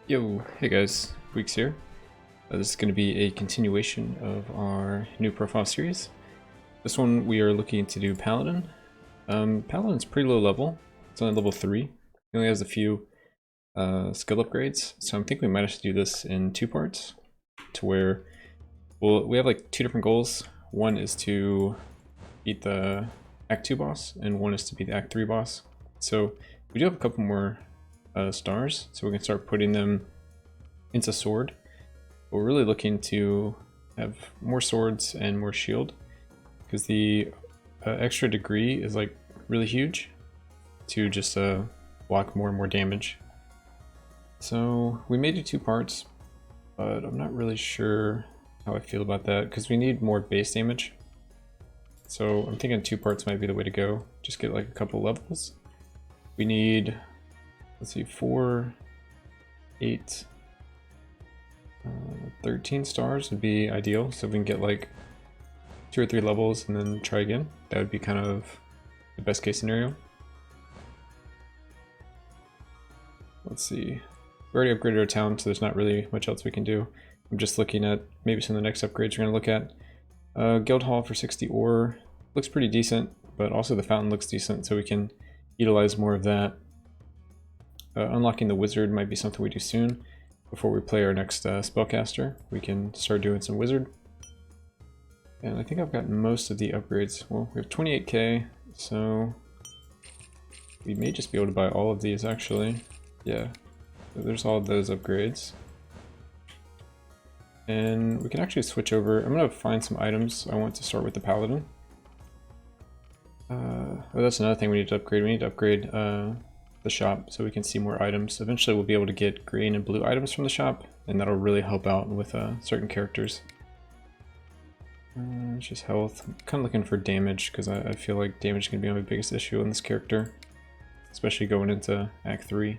Yo, hey guys, Weeks here. This is going to be a continuation of our new profile series. This one we are looking to do Paladin. Paladin's pretty low level, it's only level 3. He only has a few skill upgrades, so I think we might have to do this in two parts, to where we have like two different goals. One is to beat the Act 2 boss, and one is to beat the Act 3 boss. So we do have a couple more stars, so we can start putting them into sword. But we're really looking to have more swords and more shield, because the extra degree is like really huge to just block more and more damage. So we may do two parts, but I'm not really sure how I feel about that, because we need more base damage. So I'm thinking two parts might be the way to go. Just get like a couple levels. We need, let's see, 4, 8, 13 stars would be ideal. So if we can get like 2 or 3 levels and then try again, that would be kind of the best case scenario. Let's see. We already upgraded our town, so there's not really much else we can do. I'm just looking at maybe some of the next upgrades we're going to look at. Guild Hall for 60 ore looks pretty decent, but also the fountain looks decent, so we can utilize more of that. Unlocking the wizard might be something we do soon. Before we play our next spellcaster, we can start doing some wizard. And I think I've got most of the upgrades. Well, we have 28k, so we may just be able to buy all of these actually. Yeah, so there's all of those upgrades. And we can actually switch over. I'm going to find some items. I want to start with the Paladin. Oh, that's another thing we need to upgrade. We need to upgrade the shop so we can see more items. Eventually we'll be able to get green and blue items from the shop, and that'll really help out with certain characters. It's just health. I'm kind of looking for damage, because I feel like damage is going to be my biggest issue in this character, especially going into Act 3.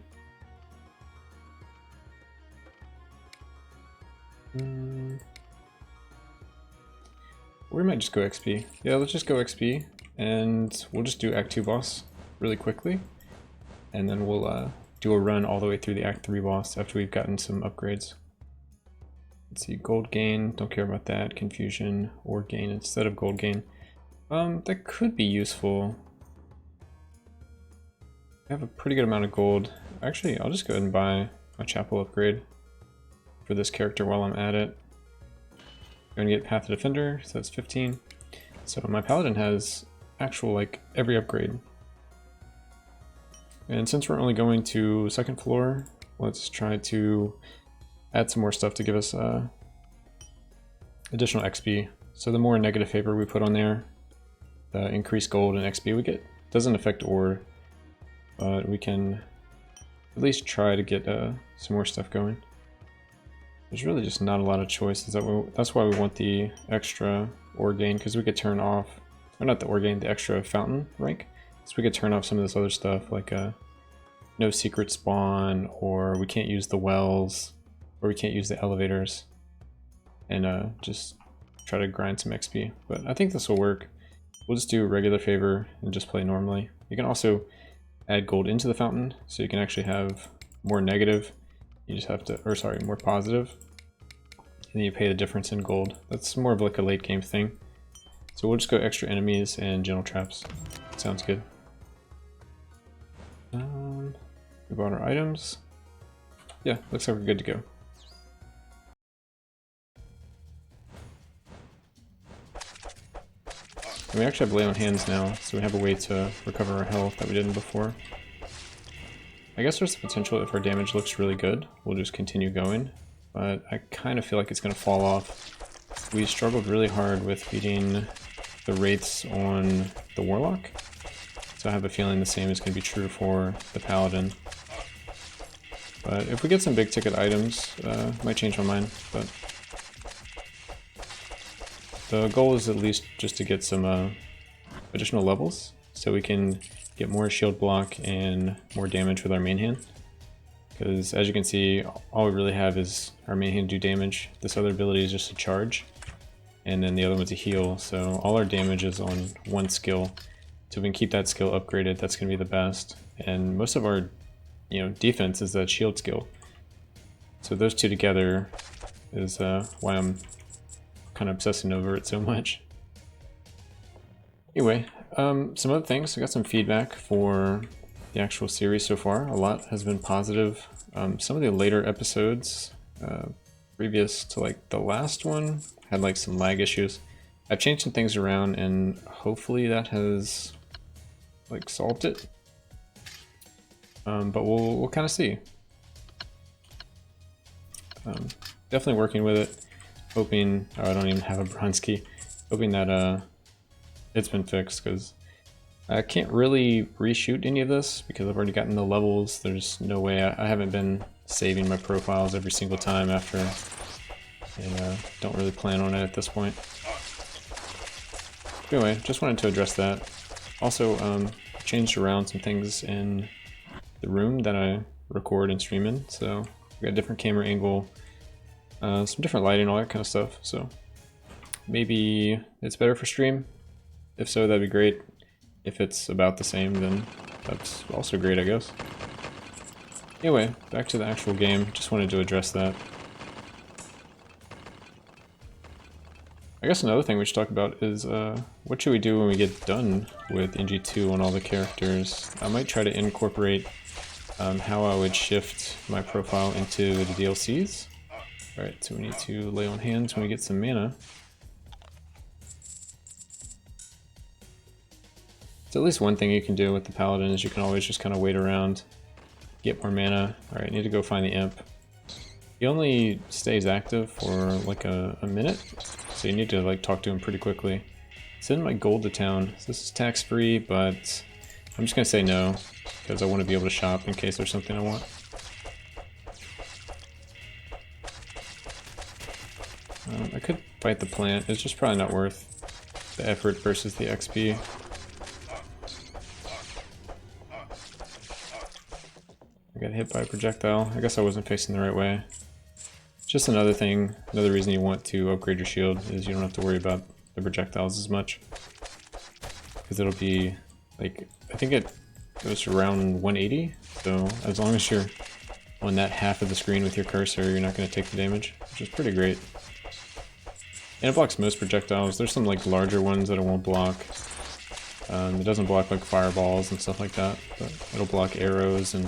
We might just go XP. Yeah, let's just go XP, and we'll just do Act 2 boss really quickly. And then we'll do a run all the way through the Act 3 boss after we've gotten some upgrades. Let's see, gold gain, don't care about that. Confusion, or gain instead of gold gain. That could be useful. I have a pretty good amount of gold. Actually, I'll just go ahead and buy a chapel upgrade for this character while I'm at it. I'm gonna get Path of Defender, so that's 15. So my Paladin has actual, like, every upgrade. And since we're only going to second floor, let's try to add some more stuff to give us additional XP. So the more negative favor we put on there, the increased gold and XP we get. Doesn't affect ore, but we can at least try to get some more stuff going. There's really just not a lot of choices. That's why we want the extra ore gain, because we could turn off, or not the ore gain, the extra fountain rank. So we could turn off some of this other stuff, like no secret spawn, or we can't use the wells, or we can't use the elevators, and just try to grind some XP. But I think this will work. We'll just do a regular favor and just play normally. You can also add gold into the fountain, so you can actually have more negative. You just have to, or sorry, more positive, and then you pay the difference in gold. That's more of like a late game thing. So we'll just go extra enemies and general traps. Sounds good. We bought our items. Yeah, looks like we're good to go. And we actually have lay on hands now, so we have a way to recover our health that we didn't before. I guess there's the potential, if our damage looks really good, we'll just continue going. But I kind of feel like it's going to fall off. We struggled really hard with beating the wraiths on the warlock. So I have a feeling the same is going to be true for the Paladin. But if we get some big ticket items, might change my mind. But the goal is at least just to get some additional levels, so we can get more shield block and more damage with our main hand. Because as you can see, all we really have is our main hand do damage. This other ability is just a charge, and then the other one's a heal. So all our damage is on one skill. So if we can keep that skill upgraded, that's going to be the best. And most of our defense is that shield skill. So those two together is why I'm kind of obsessing over it so much. Anyway, some other things. I got some feedback for the actual series so far. A lot has been positive. Some of the later episodes, previous to like the last one, had like some lag issues. I've changed some things around and hopefully that has like solved it. But we'll kind of see. Definitely working with it, hoping, oh, I don't even have a bronze key, hoping that it's been fixed, because I can't really reshoot any of this because I've already gotten the levels. There's no way, I haven't been saving my profiles every single time after, and don't really plan on it at this point. Anyway, just wanted to address that. Also, changed around some things in the room that I record and stream in, so we got a different camera angle, some different lighting, all that kind of stuff, so maybe it's better for stream. If so, that'd be great. If it's about the same, then that's also great, I guess. Anyway, back to the actual game, just wanted to address that. I guess another thing we should talk about is what should we do when we get done with NG2 on all the characters. I might try to incorporate how I would shift my profile into the DLCs. Alright, so we need to lay on hands when we get some mana. So at least one thing you can do with the Paladin is you can always just kind of wait around, get more mana. Alright, need to go find the imp. He only stays active for like a minute, so you need to like talk to him pretty quickly. Send my gold to town. So this is tax free, but I'm just gonna say no, because I want to be able to shop in case there's something I want. I could fight the plant, it's just probably not worth the effort versus the XP. I got hit by a projectile. I guess I wasn't facing the right way. Just another thing, another reason you want to upgrade your shield is you don't have to worry about the projectiles as much. Because it'll be, like, I think it goes around 180, so as long as you're on that half of the screen with your cursor, you're not going to take the damage, which is pretty great. And it blocks most projectiles. There's some like larger ones that it won't block. It doesn't block like fireballs and stuff like that, but it'll block arrows and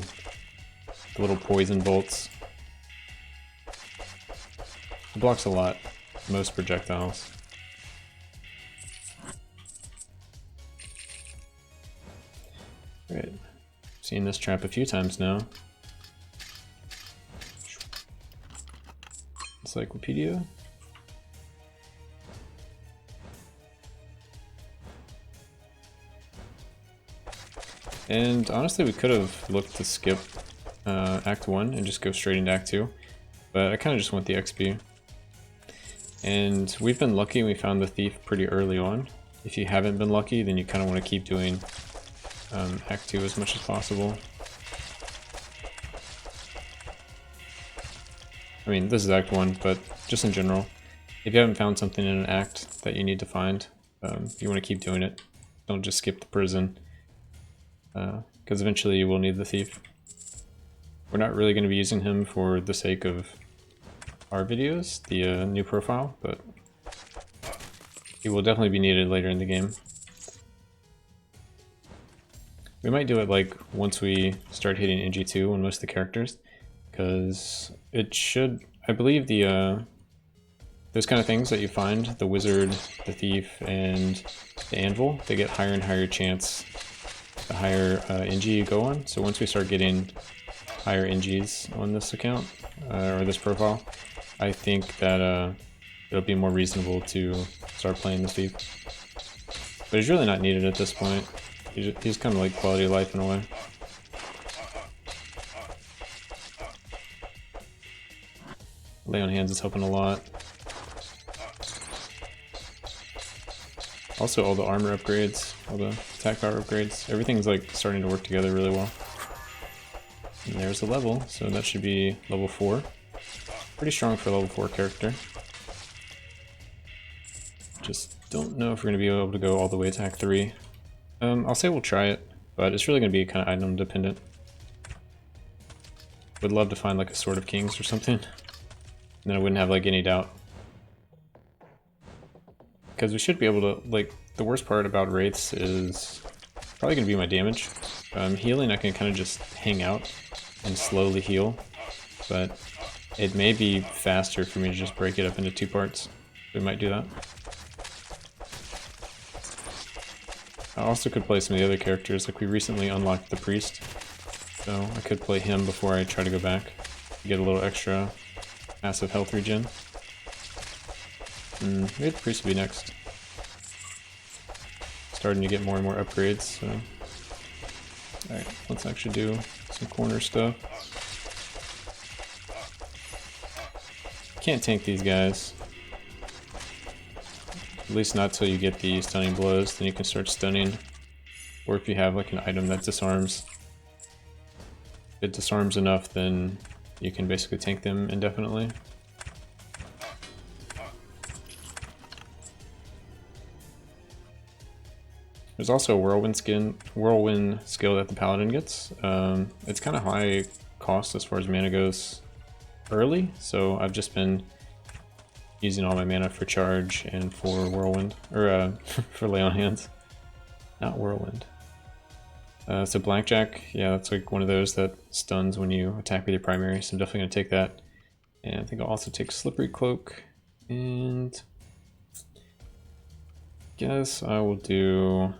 the little poison bolts. It blocks a lot, most projectiles. Great. Seen this trap a few times now. Encyclopedia. And honestly, we could have looked to skip Act 1 and just go straight into Act 2, but I kind of just want the XP. And we've been lucky, we found the thief pretty early on. If you haven't been lucky, then you kind of want to keep doing Act 2 as much as possible. I mean, this is Act 1, but just in general, if you haven't found something in an act that you need to find, you want to keep doing it. Don't just skip the prison, because eventually you will need the thief. We're not really going to be using him for the sake of our videos, the new profile, but he will definitely be needed later in the game. We might do it like once we start hitting NG2 on most of the characters, because it should, I believe those kind of things that you find, the wizard, the thief, and the anvil, they get higher and higher chance the higher NG you go on. So once we start getting higher NGs on this account, or this profile, I think that it'll be more reasonable to start playing the thief. But he's really not needed at this point. He's kind of like quality of life in a way. Lay on hands is helping a lot. Also, all the armor upgrades, all the attack power upgrades, everything's like starting to work together really well. And there's the level, so that should be level 4. Pretty strong for a level 4 character. Just don't know if we're going to be able to go all the way to Act 3. I'll say we'll try it, but it's really going to be kind of item dependent. Would love to find like a Sword of Kings or something. And then I wouldn't have like any doubt. Because we should be able to, like, the worst part about Wraiths is probably going to be my damage. Healing, I can kind of just hang out and slowly heal, but it may be faster for me to just break it up into 2 parts. We might do that. I also could play some of the other characters, like we recently unlocked the Priest, so I could play him before I try to go back, get a little extra massive health regen. Maybe the Priest will be next. Starting to get more and more upgrades, so... Alright, let's actually do some corner stuff. Can't tank these guys. At least not till you get the stunning blows, then you can start stunning. Or if you have like an item that disarms. If it disarms enough, then you can basically tank them indefinitely. There's also a whirlwind skill that the Paladin gets. It's kind of high cost as far as mana goes early, so I've just been using all my mana for charge and for whirlwind, or for lay on hands. Not whirlwind. So blackjack, yeah, that's like one of those that stuns when you attack with your primary, so I'm definitely gonna take that. And I think I'll also take slippery cloak, and guess I will do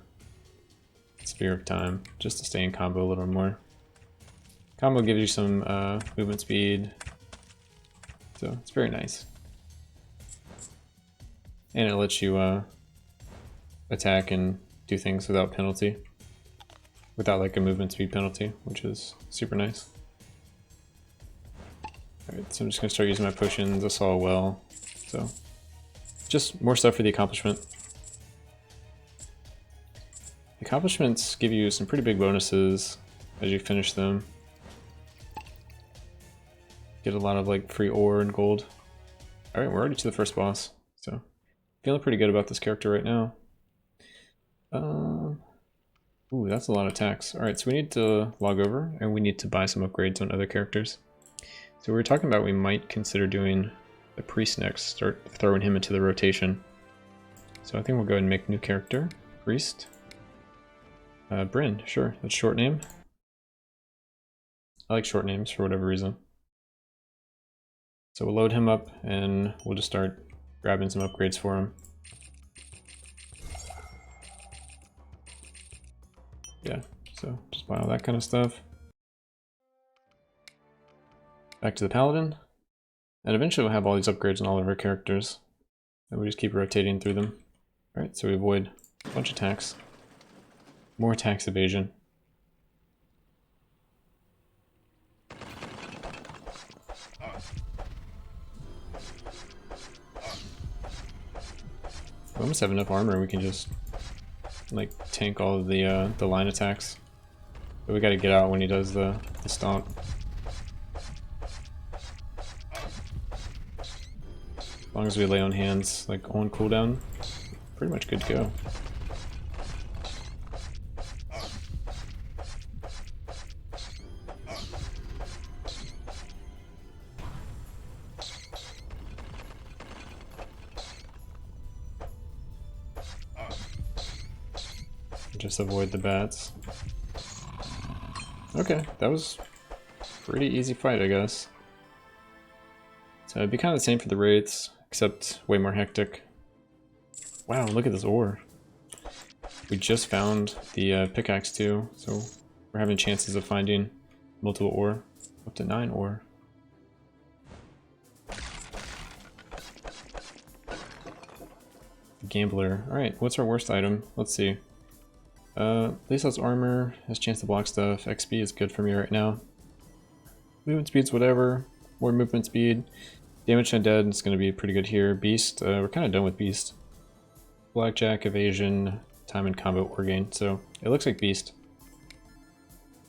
Sphere of Time, just to stay in combo a little more. Combo gives you some movement speed, so it's very nice. And it lets you attack and do things without penalty. Without like a movement speed penalty, which is super nice. Alright, so I'm just gonna start using my potions. I saw a well, so just more stuff for the accomplishment. Accomplishments give you some pretty big bonuses as you finish them. Get a lot of like free ore and gold. Alright, we're already to the first boss, so feeling pretty good about this character right now. Ooh, that's a lot of attacks. Alright, so we need to log over and we need to buy some upgrades on other characters. So we were talking about we might consider doing the Priest next, start throwing him into the rotation. So I think we'll go ahead and make new character, Priest. Bryn, sure, that's short name. I like short names for whatever reason. So we'll load him up and we'll just start grabbing some upgrades for him. Yeah, so just buy all that kind of stuff. Back to the Paladin. And eventually we'll have all these upgrades on all of our characters. And we just keep rotating through them. Alright, so we avoid a bunch of attacks. More tax evasion. We almost have enough armor, we can just like tank all of the line attacks. But we gotta get out when he does the stomp. As long as we lay on hands like on cooldown, pretty much good to go. Just avoid the bats. Okay, that was a pretty easy fight, I guess. So it'd be kind of the same for the Wraiths, except way more hectic. Wow, look at this ore. We just found the pickaxe too, so we're having chances of finding multiple ore. Up to 9 ore. Gambler. Alright, what's our worst item? Let's see. At least has armor, has chance to block stuff. XP is good for me right now. Movement speed's whatever. More movement speed. Damage to undead is going to be pretty good here. Beast, we're kind of done with Beast. Blackjack, evasion, time and combo ore gain. So it looks like Beast.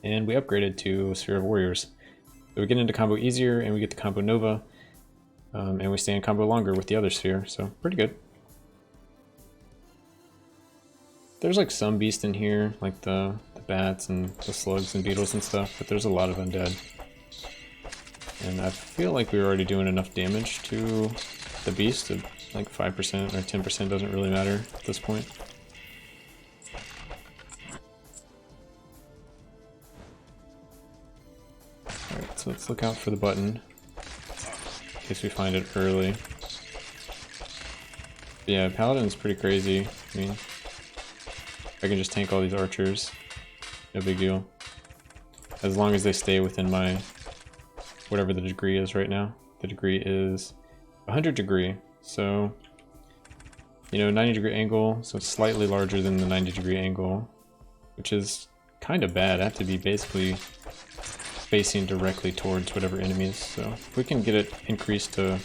And we upgraded to Sphere of Warriors. So we get into combo easier and we get the combo Nova. And we stay in combo longer with the other sphere, so pretty good. There's like some beast in here, like the bats and the slugs and beetles and stuff, but there's a lot of undead. And I feel like we were already doing enough damage to the beast. Like 5% or 10% doesn't really matter at this point. Alright, so let's look out for the button in case we find it early. But yeah, Paladin's pretty crazy. I mean, I can just tank all these archers, no big deal. As long as they stay within my, whatever the degree is right now. The degree is 100 degree, so, you know, 90-degree angle, so it's slightly larger than the 90-degree angle, which is kind of bad. I have to be basically facing directly towards whatever enemies, so if we can get it increased to,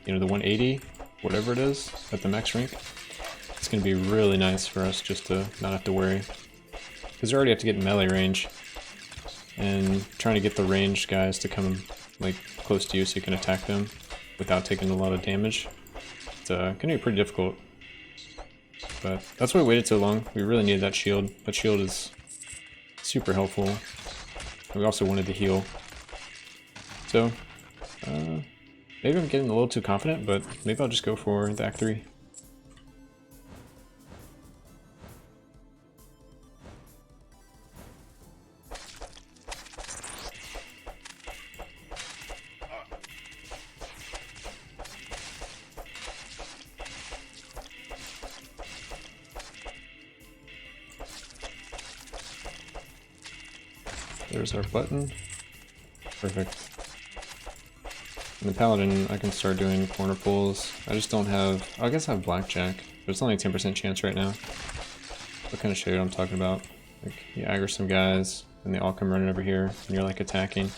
you know, the 180, whatever it is, at the max rank, it's going to be really nice for us just to not have to worry. Because you already have to get in melee range, and trying to get the ranged guys to come like close to you so you can attack them without taking a lot of damage, it's going to be pretty difficult. But that's why we waited so long. We really needed that shield. That shield is super helpful. We also wanted to heal. So, maybe I'm getting a little too confident, but maybe I'll just go for the Act 3. There's our button. Perfect. And the Paladin, I can start doing corner pulls. I just don't have... I guess I have Blackjack, but it's only a 10% chance right now. I'll kind of show you what I'm talking about. Like, you aggro some guys, and they all come running over here, and you're like attacking.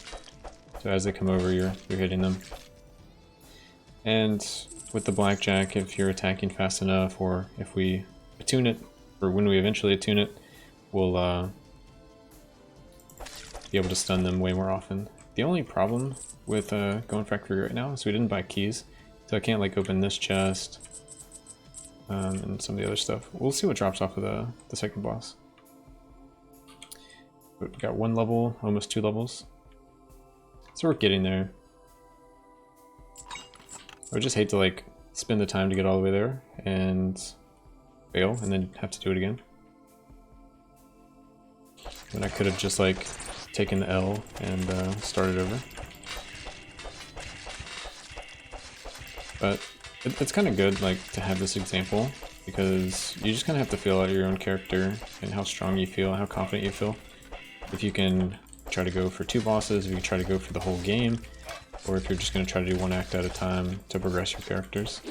So as they come over, you're hitting them. And with the Blackjack, if you're attacking fast enough, or if we attune it, or when we eventually attune it, we'll be able to stun them way more often. The only problem with going factory right now is we didn't buy keys, so I can't like open this chest and some of the other stuff. We'll see what drops off of the second boss. But we got 1 level, almost 2 levels, so we're getting there. I would just hate to like spend the time to get all the way there and fail and then have to do it again. And I could have just like taken the L and started over. But it's kind of good like to have this example, because you just kind of have to feel out your own character and how strong you feel, how confident you feel. If you can try to go for 2 bosses, if you try to go for the whole game, or if you're just going to try to do 1 act at a time to progress your characters.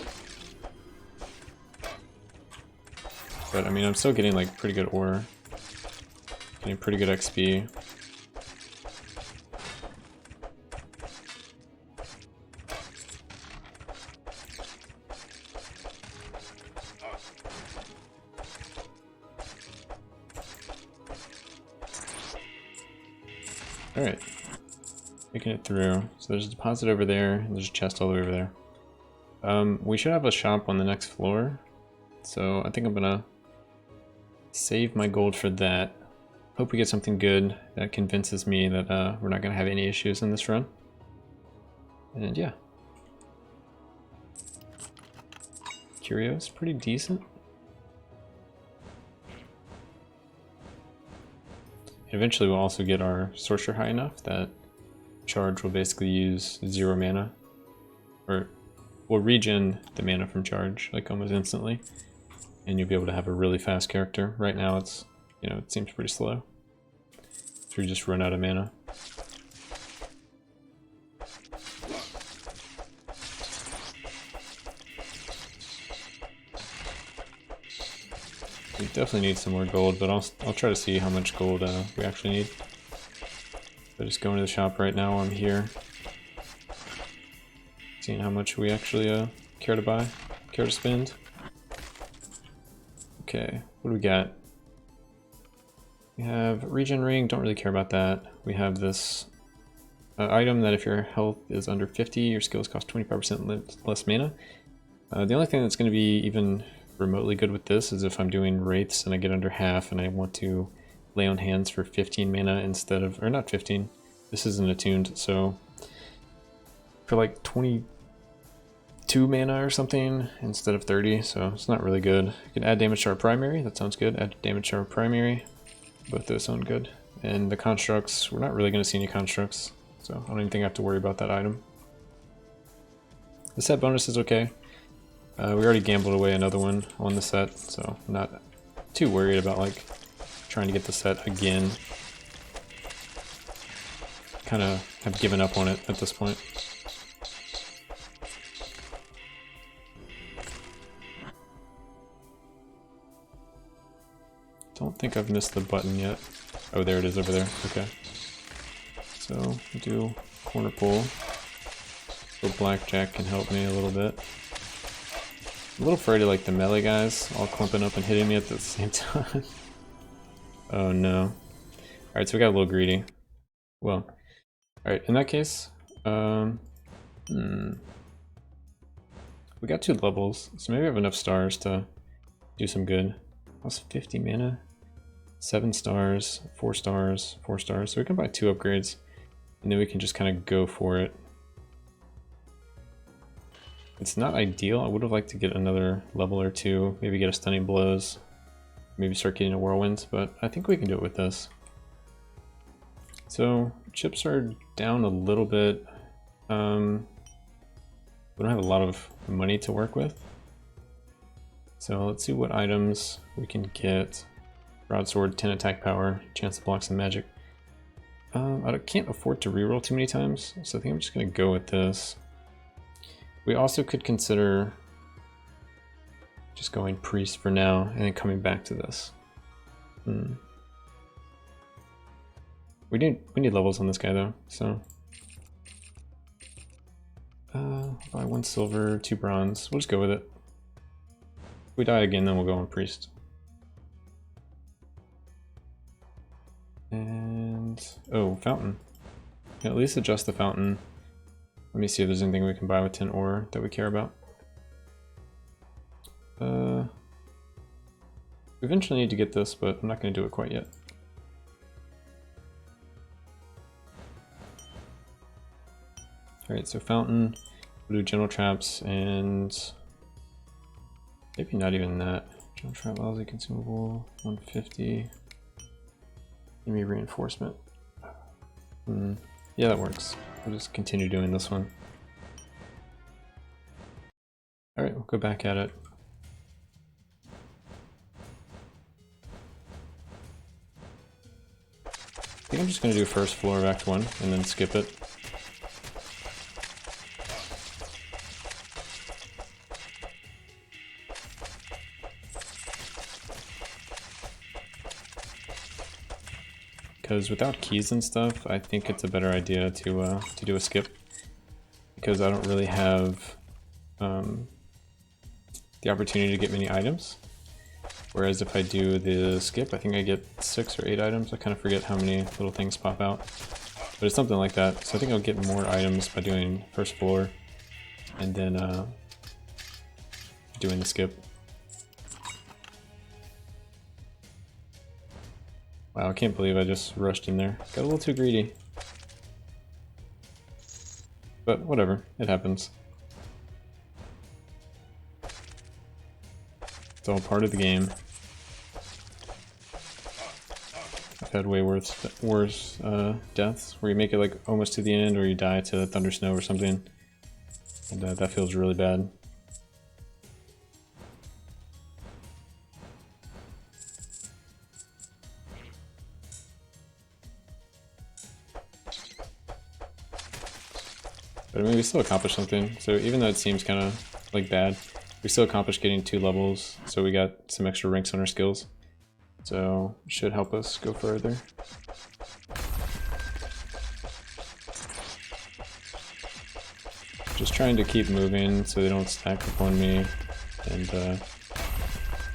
But I mean, I'm still getting like pretty good ore, getting pretty good XP. Alright, making it through. So there's a deposit over there, and there's a chest all the way over there. We should have a shop on the next floor, so I think I'm gonna save my gold for that. Hope we get something good that convinces me that we're not gonna have any issues in this run. And yeah. Curio's pretty decent. Eventually we'll also get our sorcerer high enough that charge will basically use 0 mana, or we'll regen the mana from charge like almost instantly, and you'll be able to have a really fast character. Right now it's, you know, it seems pretty slow, so we just run out of mana. We definitely need some more gold, but I'll try to see how much gold we actually need. So just going to the shop right now while I'm here, seeing how much we actually care to buy, care to spend. Okay, what do we got? We have regen ring, don't really care about that. We have this item that if your health is under 50, your skills cost 25% less mana. The only thing that's going to be even remotely good with this is if I'm doing wraiths and I get under half and I want to lay on hands for 15 mana instead of, or not 15, this isn't attuned, so for like 22 mana or something instead of 30, so it's not really good. You can add damage to our primary, that sounds good. Add damage to our primary, both those sound good. And the constructs, we're not really going to see any constructs, so I don't even think I have to worry about that item. The set bonus is okay. We already gambled away another one on the set, so I'm not too worried about like trying to get the set again. Kind of have given up on it at this point. Don't think I've missed the button yet. Oh, there it is over there. Okay. So, do corner pull. So blackjack can help me a little bit. I'm a little afraid of like the melee guys all clumping up and hitting me at the same time. Oh no. Alright, so we got a little greedy. Well, alright, in that case, we got 2 levels, so maybe I have enough stars to do some good. Plus 50 mana, 7 stars, 4 stars, 4 stars, so we can buy 2 upgrades, and then we can just kind of go for it. It's not ideal. I would have liked to get another level or 2, maybe get a stunning blows, maybe start getting a whirlwind, but I think we can do it with this. So chips are down a little bit. We don't have a lot of money to work with. So let's see what items we can get. Broadsword, 10 attack power, chance to block some magic. I can't afford to reroll too many times, so I think I'm just gonna go with this. We also could consider just going priest for now and then coming back to this. We need levels on this guy though, so buy 1 silver, 2 bronze. We'll just go with it. If we die again, then we'll go on priest. And oh, fountain. Can at least adjust the fountain. Let me see if there's anything we can buy with 10 ore that we care about. We eventually need to get this, but I'm not going to do it quite yet. Alright, so fountain, we'll do general traps, and maybe not even that. General trap, lousy consumable, 150. Give me reinforcement. Yeah, that works. We'll just continue doing this one. Alright, we'll go back at it. I think I'm just going to do first floor of Act 1 and then skip it. Because without keys and stuff, I think it's a better idea to do a skip. Because I don't really have the opportunity to get many items. Whereas if I do the skip, I think I get 6 or 8 items. I kind of forget how many little things pop out. But it's something like that. So I think I'll get more items by doing first floor and then doing the skip. Wow, I can't believe I just rushed in there. Got a little too greedy. But whatever, it happens. It's all part of the game. I've had way worse deaths, where you make it like almost to the end, or you die to Thunder Snow or something. And that feels really bad. But I mean, we still accomplished something. So even though it seems kind of like bad, we still accomplished getting 2 levels. So we got some extra ranks on our skills. So it should help us go further. Just trying to keep moving so they don't stack upon me and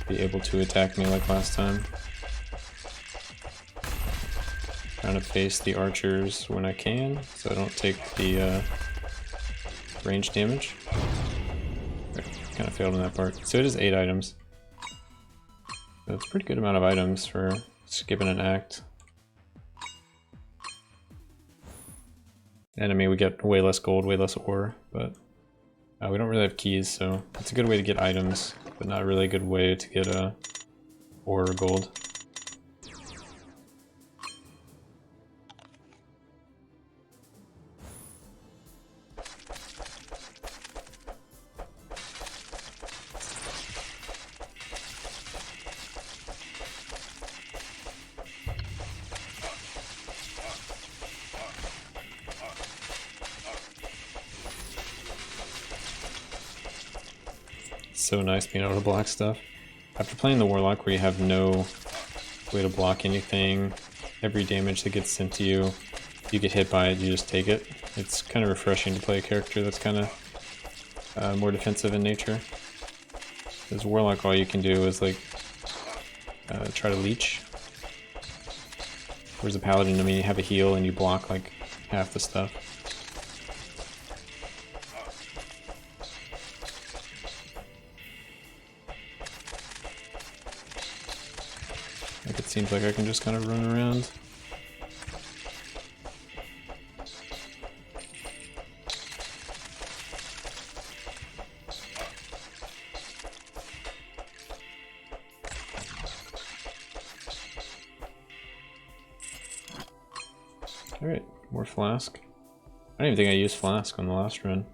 be able to attack me like last time. Trying to face the archers when I can, so I don't take the range damage. Kind of failed in that part. So it is 8 items. So it's a pretty good amount of items for skipping an act. And I mean, we get way less gold, way less ore, but we don't really have keys, so it's a good way to get items, but not really a good way to get ore or gold. So nice being able to block stuff. After playing the Warlock where you have no way to block anything, every damage that gets sent to you, you get hit by it, you just take it. It's kind of refreshing to play a character that's kind of more defensive in nature. As Warlock, all you can do is like try to leech. Whereas a Paladin, I mean, you have a heal and you block like half the stuff. Like it seems like I can just kind of run around. Alright, more flask. I don't even think I used flask on the last run.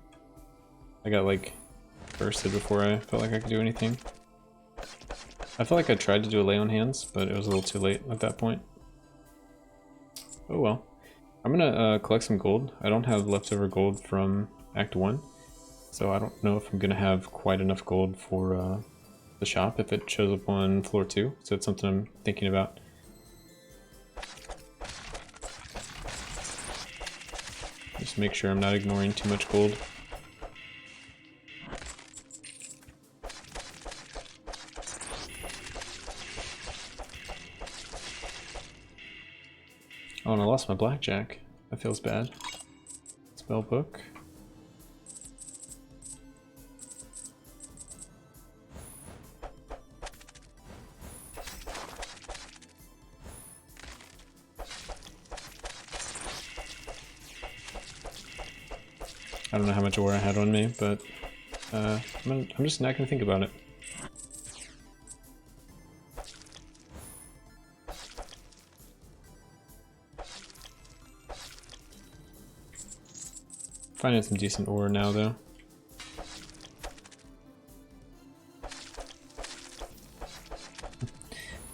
I got like bursted before I felt like I could do anything. I felt like I tried to do a lay on hands, but it was a little too late at that point. Oh well. I'm gonna collect some gold. I don't have leftover gold from Act 1, so I don't know if I'm gonna have quite enough gold for the shop if it shows up on floor 2, so it's something I'm thinking about. Just make sure I'm not ignoring too much gold. Oh, and I lost my blackjack. That feels bad. Spell book. I don't know how much ore I had on me, but I'm just not gonna think about it. Finding some decent ore now, though.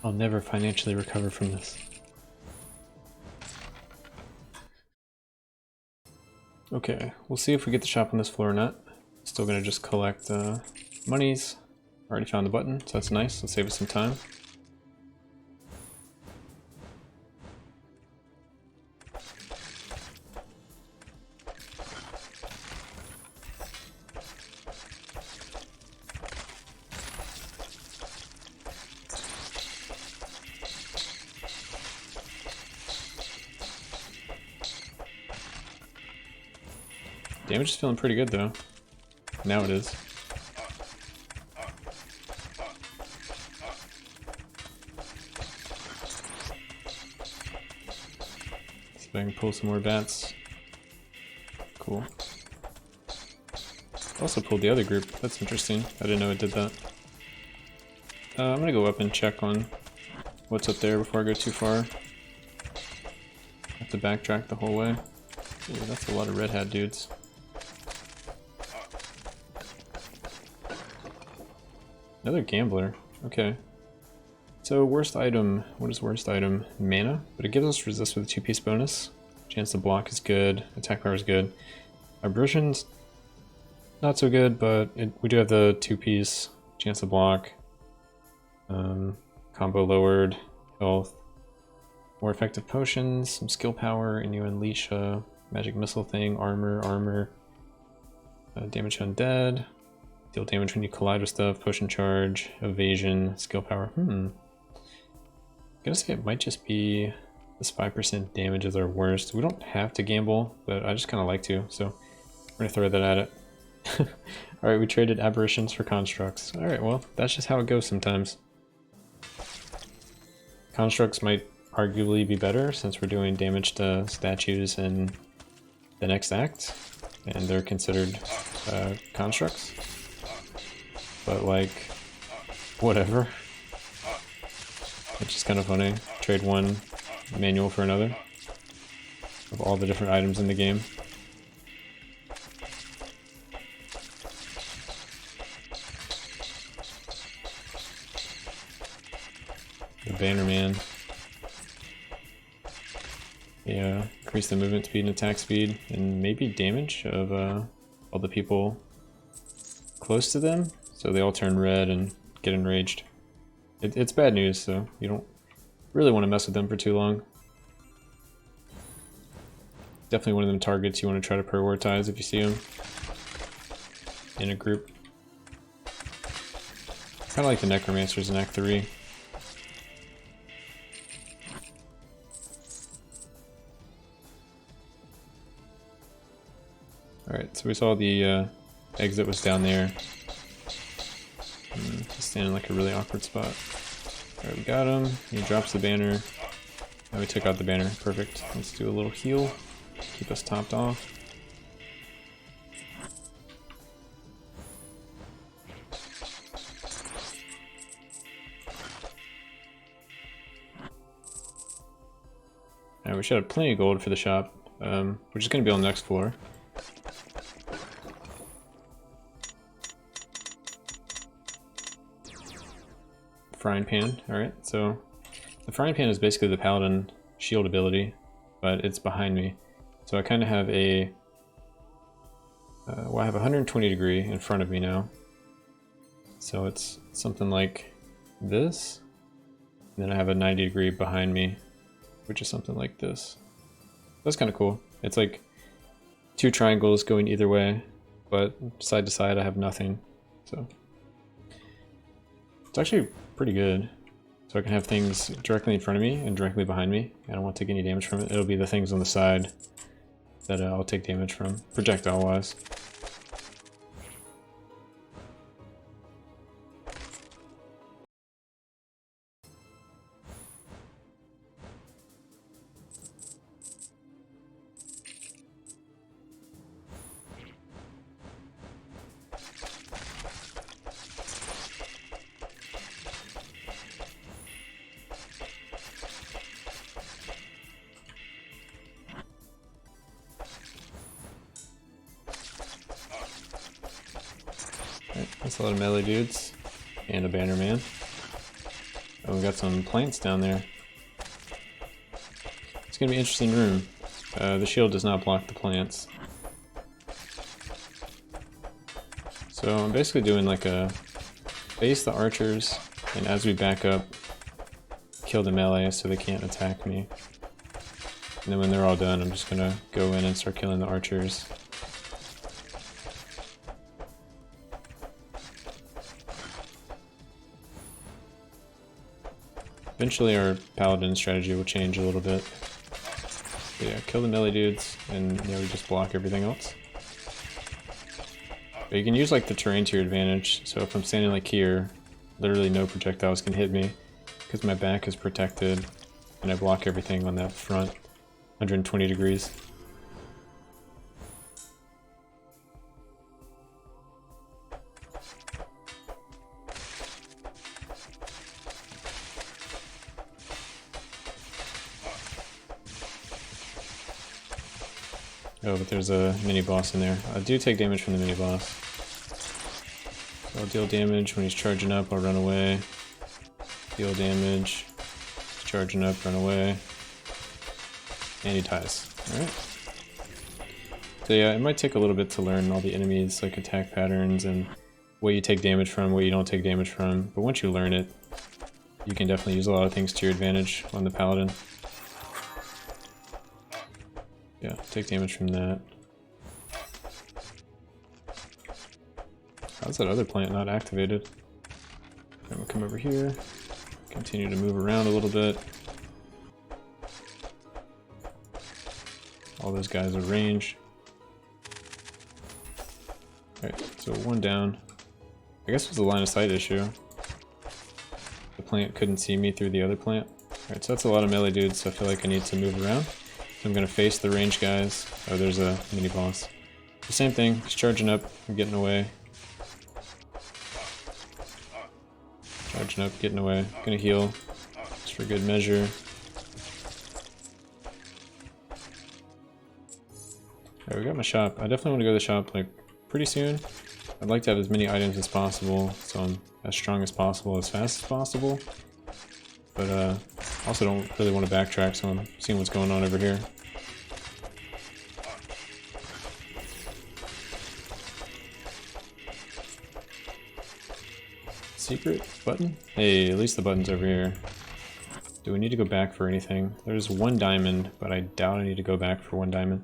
I'll never financially recover from this. Okay, we'll see if we get the shop on this floor or not. Still gonna just collect monies. Already found the button, so that's nice. Let's save us some time. Damage is feeling pretty good though. Now it is. See if I can pull some more bats. Cool. Also pulled the other group. That's interesting. I didn't know it did that. I'm gonna go up and check on what's up there before I go too far. Have to backtrack the whole way. Ooh, that's a lot of red hat dudes. Another gambler. Okay. So worst item. What is worst item? Mana, but it gives us resist with a 2-piece bonus. Chance to block is good. Attack power is good. Aberration's not so good, but we do have the 2-piece chance to block. Combo lowered. Health. More effective potions. Some skill power, and you unleash a magic missile thing. Armor. Damage undead. Deal damage when you collide with stuff, potion charge, evasion, skill power. I'm gonna say it might just be this 5% damage is our worst. We don't have to gamble, but I just kind of like to, so we're gonna throw that at it. Alright, we traded aberrations for constructs. Alright, well, that's just how it goes sometimes. Constructs might arguably be better since we're doing damage to statues and the next act, and they're considered constructs. But like, whatever. It's just kind of funny. Trade one manual for another of all the different items in the game. The Bannerman. Yeah, increase the movement speed and attack speed, and maybe damage of all the people close to them, so they all turn red and get enraged. It's bad news, so you don't really want to mess with them for too long. Definitely one of them targets you want to try to prioritize if you see them in a group. Kind of like the Necromancers in Act 3. Alright, so we saw the exit was down there. He's standing in like a really awkward spot. Alright, we got him. He drops the banner. Now we took out the banner. Perfect. Let's do a little heal. Keep us topped off. Alright, we should have plenty of gold for the shop, which is going to be on the next floor. Frying pan, alright, so the frying pan is basically the Paladin shield ability, but it's behind me. So I kind of have a, well, I have a 120 degree in front of me now. So it's something like this, and then I have a 90 degree behind me, which is something like this. That's kind of cool. It's like two triangles going either way, but side to side I have nothing, so it's actually pretty good. So I can have things directly in front of me and directly behind me. I don't want to take any damage from it. It'll be the things on the side that I'll take damage from, projectile-wise. That's a lot of melee dudes, and a Bannerman. Oh, we got some plants down there. It's gonna be an interesting room. The shield does not block the plants. So I'm basically doing like a base the archers, and as we back up, kill the melee so they can't attack me. And then when they're all done, I'm just gonna go in and start killing the archers. Eventually our Paladin strategy will change a little bit. But yeah, kill the melee dudes, and yeah, we just block everything else. But you can use like the terrain to your advantage, so if I'm standing like here, literally no projectiles can hit me, because my back is protected, and I block everything on that front, 120 degrees. Oh, but there's a mini-boss in there. I do take damage from the mini-boss. So I'll deal damage when he's charging up, I'll run away. Deal damage, he's charging up, run away. And he dies. Alright. So yeah, it might take a little bit to learn all the enemies, like attack patterns and what you take damage from, what you don't take damage from. But once you learn it, you can definitely use a lot of things to your advantage on the Paladin. Yeah, take damage from that. How's that other plant not activated? And we'll come over here, continue to move around a little bit. All those guys are range. Alright, so one down. I guess it was a line of sight issue. The plant couldn't see me through the other plant. Alright, so that's a lot of melee dudes, so I feel like I need to move around. I'm gonna face the range guys. Oh, there's a mini boss. The same thing, just charging up, I'm getting away. Charging up, getting away. Gonna heal, just for good measure. Alright, we got my shop. I definitely want to go to the shop like pretty soon. I'd like to have as many items as possible, so I'm as strong as possible, as fast as possible. But also don't really want to backtrack, so I'm seeing what's going on over here. Secret button? Hey, at least the button's over here. Do we need to go back for anything? There's 1 diamond, but I doubt I need to go back for 1 diamond.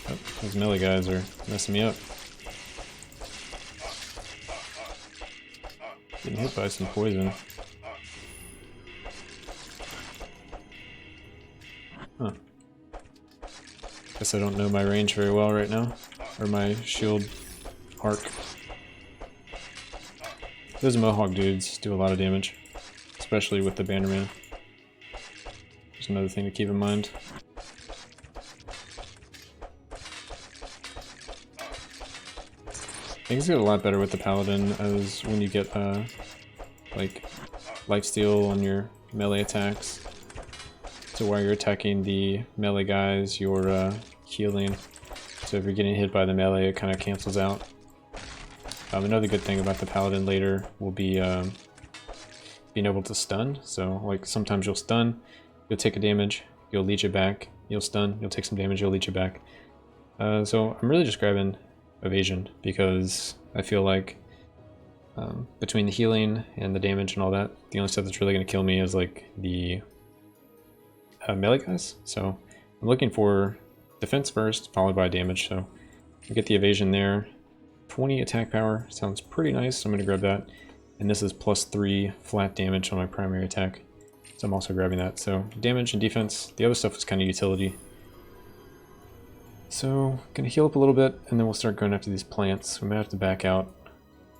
Oh, those melee guys are messing me up. Getting hit by some poison. Huh. Guess I don't know my range very well right now. Or my shield arc. Those Mohawk dudes do a lot of damage. Especially with the Bannerman. There's another thing to keep in mind. Things get a lot better with the Paladin as when you get like lifesteal on your melee attacks. So while you're attacking the melee guys, you're healing. So if you're getting hit by the melee, it kind of cancels out. Another good thing about the Paladin later will be being able to stun. So like sometimes you'll stun, you'll take a damage, you'll leech it back, you'll stun, you'll take some damage, you'll leech it back. So I'm really just grabbing evasion because I feel like between the healing and the damage and all that, the only stuff that's really going to kill me is like the melee guys. So I'm looking for defense first, followed by damage. So I get the evasion there. 20 attack power sounds pretty nice, so I'm going to grab that. And this is +3 flat damage on my primary attack, so I'm also grabbing that. So damage and defense. The other stuff is kind of utility. So, gonna heal up a little bit, and then we'll start going after these plants. We might have to back out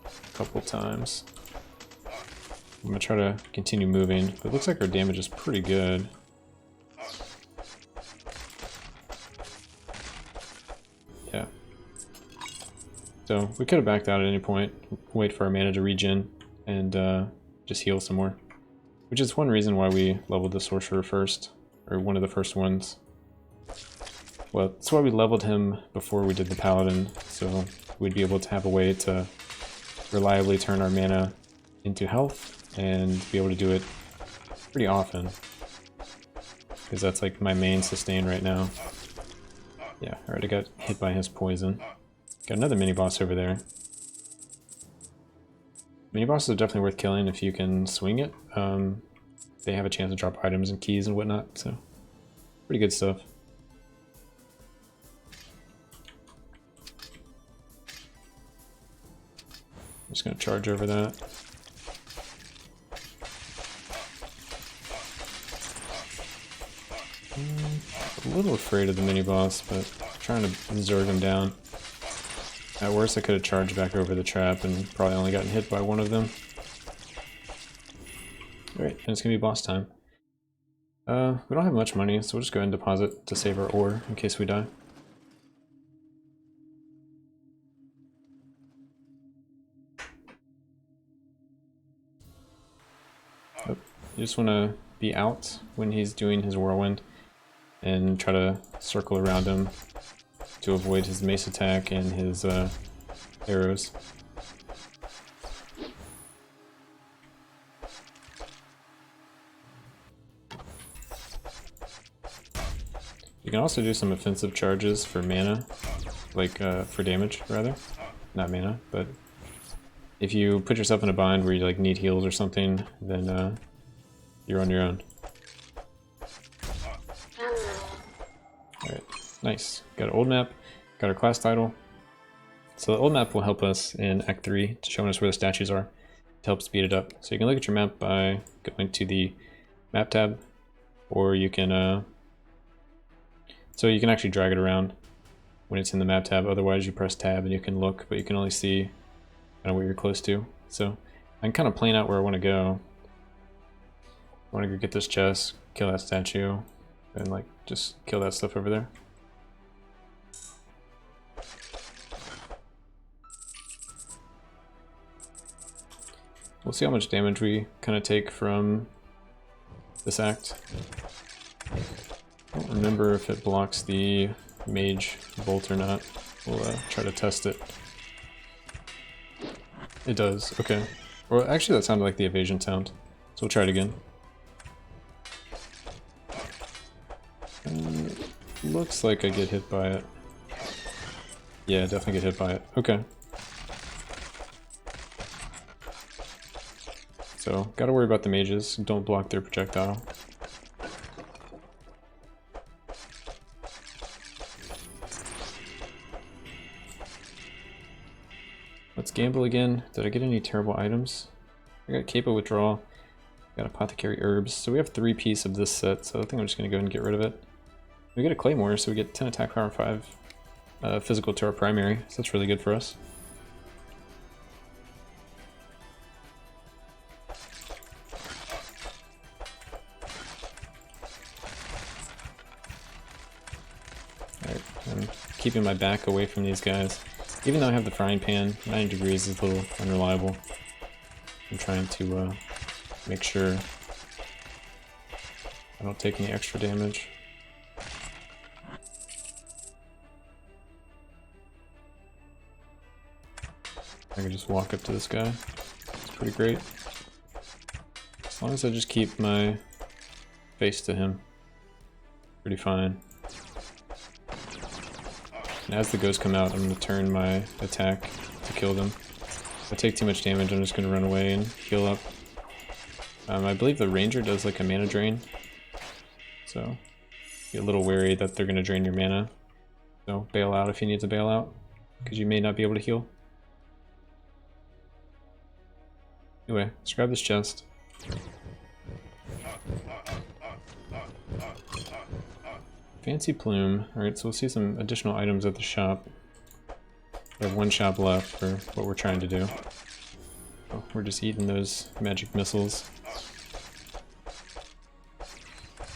a couple times. I'm gonna try to continue moving, but it looks like our damage is pretty good. Yeah. So, we could have backed out at any point, wait for our mana to regen, and just heal some more. Which is one reason why we leveled the Sorcerer first, or one of the first ones. Well, that's why we leveled him before we did the Paladin, so we'd be able to have a way to reliably turn our mana into health and be able to do it pretty often. Because that's like my main sustain right now. Yeah, I already got hit by his poison. Got another mini-boss over there. Mini-bosses are definitely worth killing if you can swing it. They have a chance to drop items and keys and whatnot, so pretty good stuff. I'm just going to charge over that. A little afraid of the mini-boss, but trying to zerg him down. At worst, I could have charged back over the trap and probably only gotten hit by one of them. Alright, and it's going to be boss time. We don't have much money, so we'll just go ahead and deposit to save our ore in case we die. You just want to be out when he's doing his whirlwind and try to circle around him to avoid his mace attack and his arrows. You can also do some offensive charges for mana, like for damage rather, not mana, but if you put yourself in a bind where you like need heals or something, then you're on your own. Alright, nice. Got an old map, got our class title. So the old map will help us in Act 3, showing us where the statues are, to help speed it up. So you can look at your map by going to the map tab, or you can So you can actually drag it around when it's in the map tab. Otherwise you press tab and you can look, but you can only see kind of what you're close to. So I'm kind of playing out where I want to go. I want to go get this chest, kill that statue, and like just kill that stuff over there. We'll see how much damage we kind of take from this act. I don't remember if it blocks the mage bolt or not. We'll try to test it. It does, okay. Well, actually that sounded like the evasion sound, so we'll try it again. Looks like I get hit by it. Yeah, definitely get hit by it. Okay. So, gotta worry about the mages. Don't block their projectile. Let's gamble again. Did I get any terrible items? I got Cape of Withdrawal. Got Apothecary Herbs. So we have 3 pieces of this set, so I think I'm just gonna go ahead and get rid of it. We get a Claymore, so we get 10 attack power, 5 physical to our primary, so that's really good for us. Alright, I'm keeping my back away from these guys. Even though I have the frying pan, 90 degrees is a little unreliable. I'm trying to make sure I don't take any extra damage. I can just walk up to this guy. It's pretty great. As long as I just keep my face to him. Pretty fine. And as the ghosts come out, I'm going to turn my attack to kill them. If I take too much damage, I'm just going to run away and heal up. I believe the ranger does like a mana drain. So be a little wary that they're going to drain your mana. So bail out if you need to bail out, because you may not be able to heal. Anyway, let's grab this chest. Fancy plume. Alright, so we'll see some additional items at the shop. We have 1 shop left for what we're trying to do. Oh, we're just eating those magic missiles.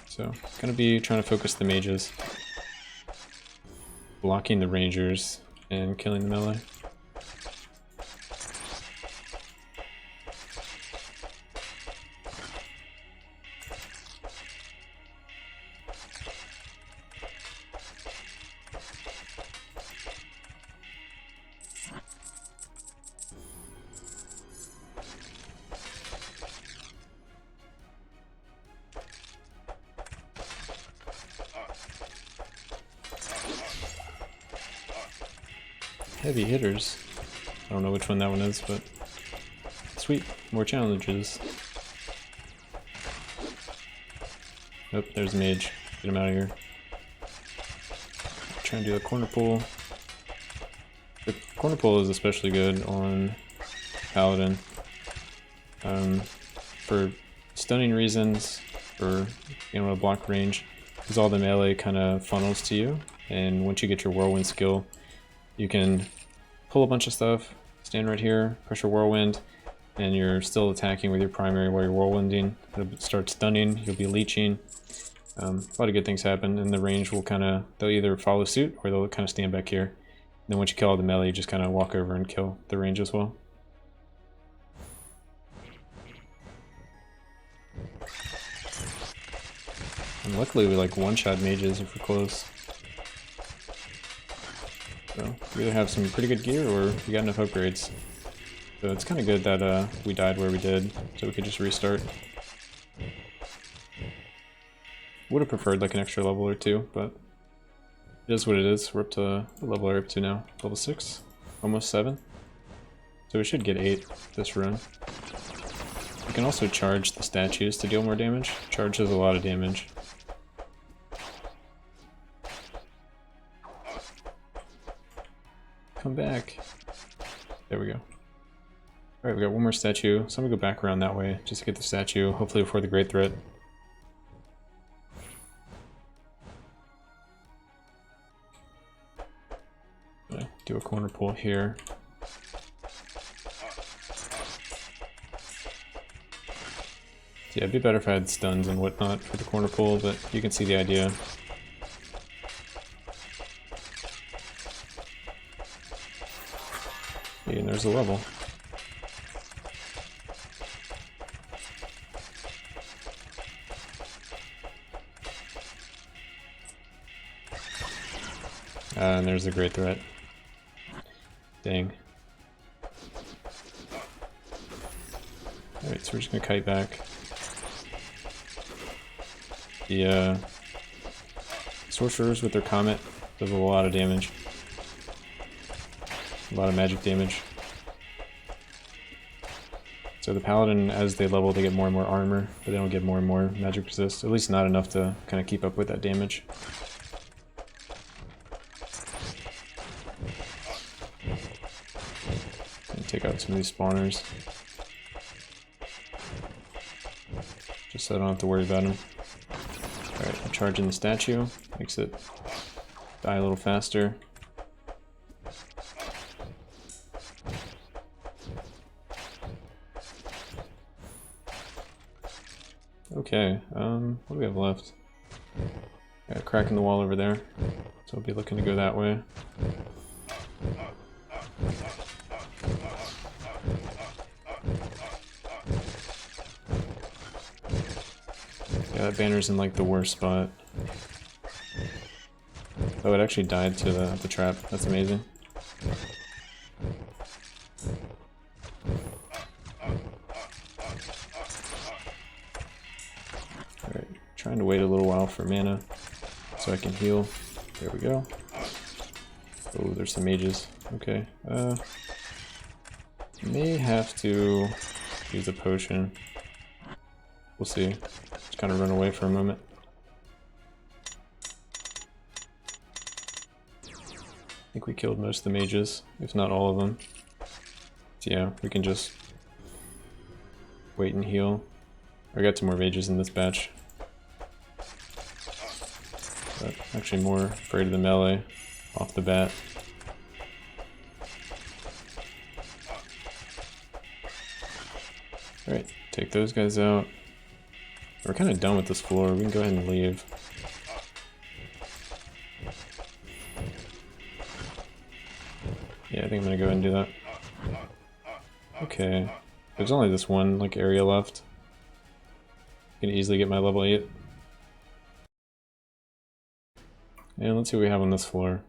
So, gonna be trying to focus the mages. Blocking the rangers and killing the melee. Heavy hitters. I don't know which one that one is, but sweet, more challenges. Oh, there's a mage. Get him out of here. Try and do a corner pull. The corner pull is especially good on Paladin. For stunning reasons, for being able to block range, because all the melee kind of funnels to you, and once you get your whirlwind skill, you can pull a bunch of stuff, stand right here, press your whirlwind, and you're still attacking with your primary while you're whirlwinding. It'll start stunning, you'll be leeching. A lot of good things happen, and the range will they'll either follow suit or they'll kind of stand back here. And then once you kill all the melee, you just kind of walk over and kill the range as well. And luckily we like one-shot mages if we're close. So we either have some pretty good gear or we got enough upgrades. So it's kind of good that we died where we did, so we could just restart. Would have preferred like an extra level or 2, but it is what it is. We're up to, what level are we up to now? Level 6? Almost 7? So we should get 8 this run. We can also charge the statues to deal more damage. Charge does a lot of damage. Come back. There we go. Alright, we got 1 more statue, so I'm gonna go back around that way just to get the statue, hopefully before the Great Threat. Do a corner pull here. Yeah, it'd be better if I had stuns and whatnot for the corner pull, but you can see the idea. Yeah, and there's the level. And there's the great threat. Dang. Alright, so we're just gonna kite back. The sorcerers with their comet does a lot of damage. A lot of magic damage. So the paladin, as they level, they get more and more armor, but they don't get more and more magic resist. At least not enough to kind of keep up with that damage. And take out some of these spawners. Just so I don't have to worry about them. Alright, I'm charging the statue. Makes it die a little faster. Okay, what do we have left? Got a crack in the wall over there, so I'll be looking to go that way. Yeah, that banner's in like the worst spot. Oh, it actually died to the trap. That's amazing. Alright, trying to wait a little while for mana so I can heal. There we go. Oh, there's some mages. Okay. May have to use a potion. We'll see. Just kind of run away for a moment. I think we killed most of the mages, if not all of them. So yeah, we can just wait and heal. I got some more mages in this batch. But actually more afraid of the melee off the bat. Alright, take those guys out. We're kind of done with this floor, we can go ahead and leave. Yeah, I think I'm gonna go ahead and do that. Okay, there's only this one like area left. I can easily get my level 8. And let's see what we have on this floor.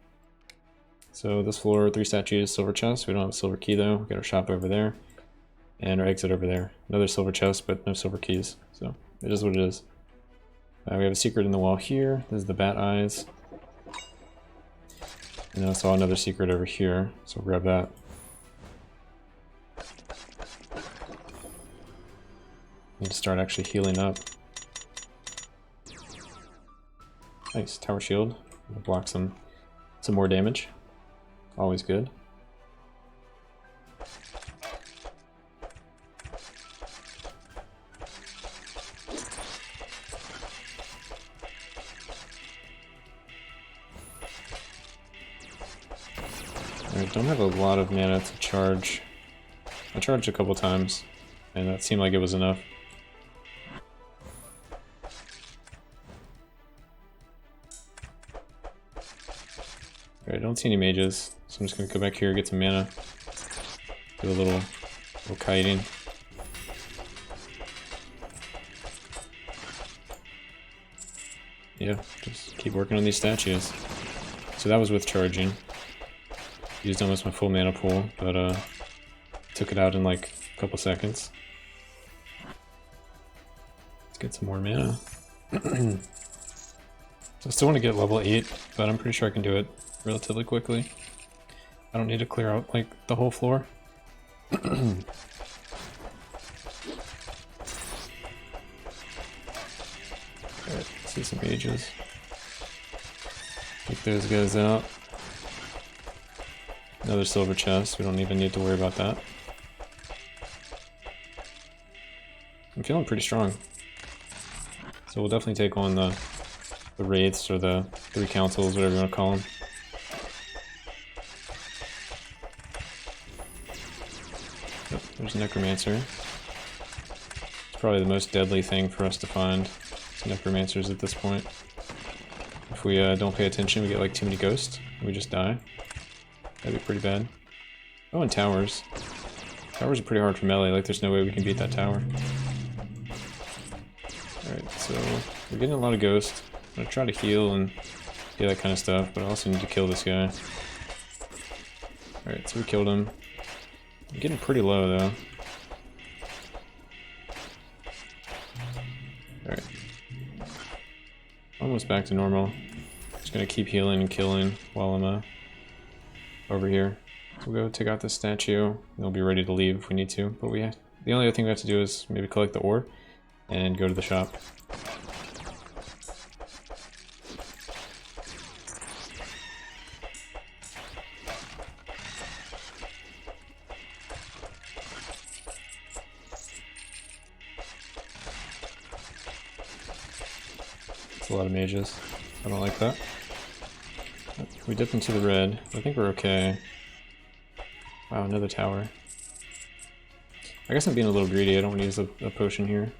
So this floor, 3 statues, silver chest. We don't have a silver key though. We got our shop over there. And our exit over there. Another silver chest, but no silver keys. So it is what it is. We have a secret in the wall here. This is the bat eyes. And I saw another secret over here, so we'll grab that. Need to start actually healing up. Nice, tower shield. We'll block some more damage. Always good. I don't have a lot of mana to charge. I charged a couple times, and that seemed like it was enough. Alright, I don't see any mages, so I'm just gonna go back here, get some mana. Do a little kiting. Yeah, just keep working on these statues. So that was with charging. Used almost my full mana pool, but took it out in like a couple seconds. Let's get some more mana. So I still want to get level 8, but I'm pretty sure I can do it relatively quickly. I don't need to clear out like the whole floor. Alright, see some mages. Take those guys out. Another silver chest, we don't even need to worry about that. I'm feeling pretty strong. So we'll definitely take on the wraiths or the 3 councils, whatever you want to call them. There's Necromancer. It's probably the most deadly thing for us to find. It's Necromancers at this point. If we don't pay attention, we get like too many ghosts. We just die. That'd be pretty bad. Oh, and towers. Towers are pretty hard for melee, like there's no way we can beat that tower. Alright, so we're getting a lot of ghosts. I'm gonna try to heal and do that kind of stuff, but I also need to kill this guy. Alright, so we killed him. I'm getting pretty low though. Alright. Almost back to normal. Just gonna keep healing and killing while I'm over here. We'll go take out this statue, and we'll be ready to leave if we need to, but the only other thing we have to do is maybe collect the ore and go to the shop. It's a lot of mages. I don't like that. We dip into the red. I think we're okay. Wow, another tower. I guess I'm being a little greedy. I don't want to use a potion here.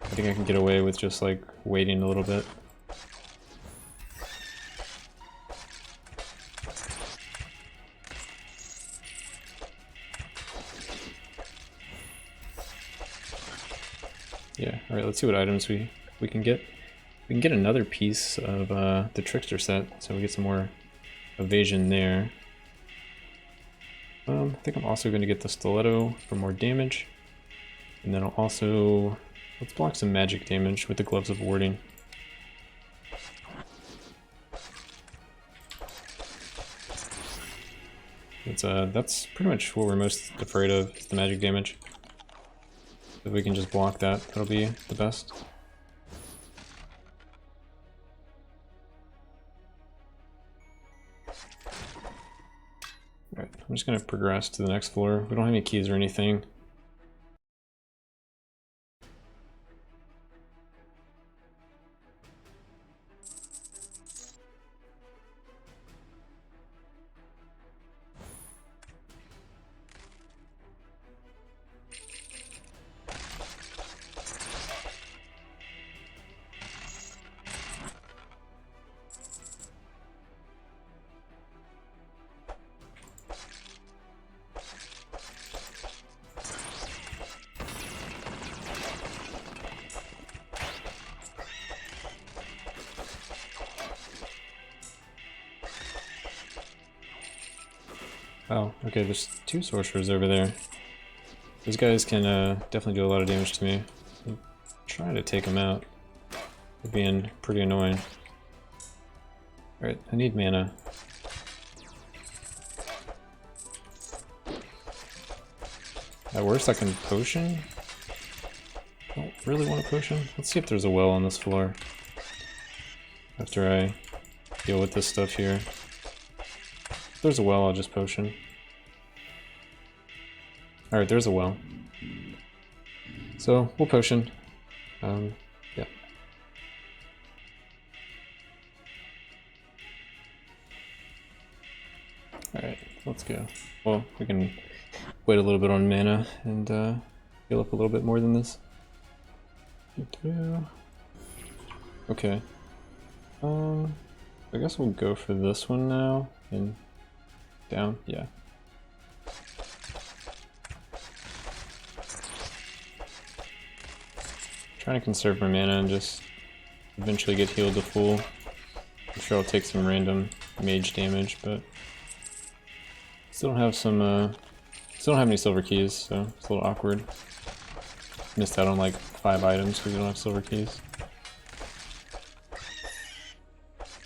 I think I can get away with just like waiting a little bit. Yeah, alright, let's see what items we can get. We can get another piece of the Trickster set, so we get some more evasion there. I think I'm also going to get the Stiletto for more damage. And then I'll also... let's block some magic damage with the Gloves of Warding. That's pretty much what we're most afraid of, is the magic damage. If we can just block that, that'll be the best. Alright, I'm just gonna progress to the next floor. We don't have any keys or anything. Oh, okay, there's two sorcerers over there. Those guys can definitely do a lot of damage to me. I'm trying to take them out. They're being pretty annoying. Alright, I need mana. At worst I can potion? I don't really want a potion. Let's see if there's a well on this floor. After I deal with this stuff here. If there's a well, I'll just potion. Alright, there's a well. So, we'll potion. Yeah. Alright, let's go. Well, we can wait a little bit on mana and heal up a little bit more than this. Okay. I guess we'll go for this one now and down, yeah. Trying to conserve my mana and just eventually get healed to full. I'm sure I'll take some random mage damage, but still don't have some still don't have any silver keys, so it's a little awkward. Missed out on like 5 items because we don't have silver keys.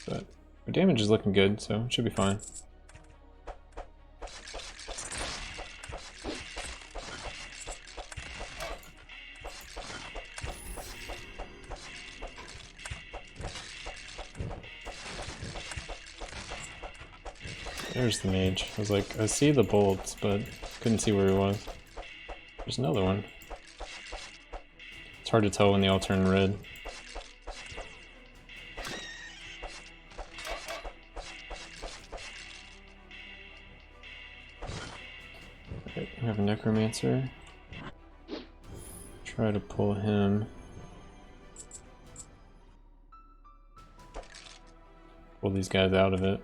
But our damage is looking good, so it should be fine. There's the mage. I was like, I see the bolts, but couldn't see where he was. There's another one. It's hard to tell when they all turn red. Alright, we have a Necromancer. Try to pull him. Pull these guys out of it.